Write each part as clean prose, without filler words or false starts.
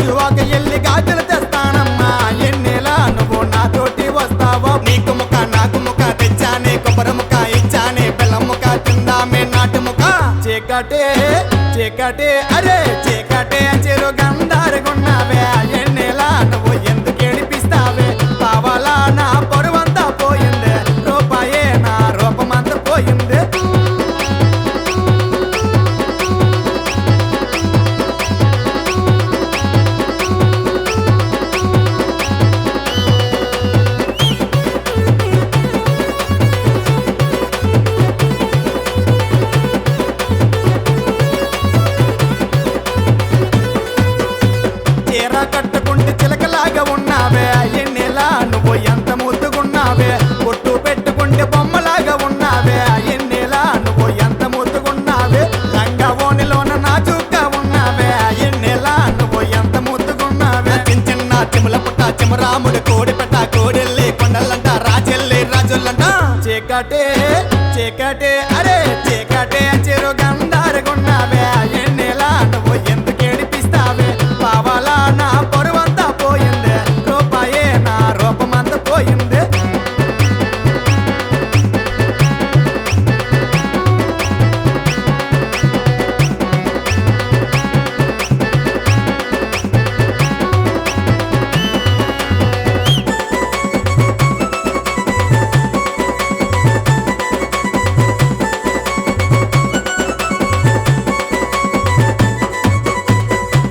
గాజువాక ఎల్లి గాజులు తెస్తానమ్మా ఎన్నెలా నువ్వు నాతోటి వస్తావో నీకు ముఖ నాకు ముఖ తెచ్చానే కొబ్బరి ముఖ ఇచ్చానే బెల్లం ముఖ తిందామే నాటు ముఖ చీకటే చీకటే అరే చీకటే చెరు గంధారుగున్నావే ఎన్నెలా నువ్వు ఎందుకు ఏడిపిస్తావే పావాలా నా పరువంతా పోయిందే రూపాయే నా రూపమంతా పోయిందే చీర కట్టుకుంటే చిలకలాగా ఉన్నావే ఎన్నెలా నువ్వు ఎంత ముద్దుగున్నావే బొట్టు పెట్టుకుంటే బొమ్మలాగా ఉన్నావే ఎన్నెలా నువ్వు ఎంత ముద్దుగున్నావే లంగా ఓనిలోన నాజూగ్గా ఉన్నావే ఎన్నెలా నువ్వు ఎంత ముద్దుగున్నావే చిన్న చిన్న చిముల పుట్ట చిమరాముడు కోడి పెట్ట కోడెల్లి కొండలంట రాజెల్లి రాజులంట చీకటే చీకటే అరే చీకటే చెరు గంధారుగున్నావే ఎన్నెలా నువ్వు ఎందుకు ఏడిపిస్తావే పావాలా నా పరువంతా పోయిందే రూపాయే నా రూపమంతా పోయిందే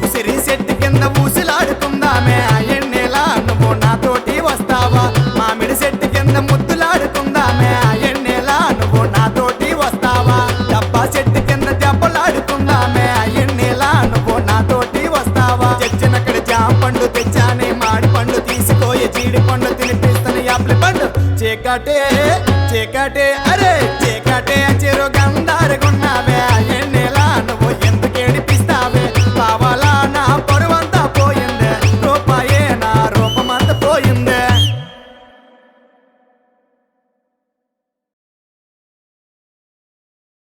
ఉసిరి చెట్టు కింద ఊసిలాడుకుందామే ఎన్నెలా నువ్వు నాతోటి వస్తావా మామిడి చెట్టు కింద ముద్దులాడుకుందామే ఎన్నెలా నువ్వు నాతోటి వస్తావా డబ్బా చెట్టు కింద దెబ్బలాడుకుందామే ఎన్నెలా నువ్వు నాతోటి వస్తావా చచ్చినక్కడ జామ పండు తెచ్చానే మాడి పండు తీసుకోయి జీడి పండు తినిపిస్తాను యాప్లి పండు చీకటే చీకటే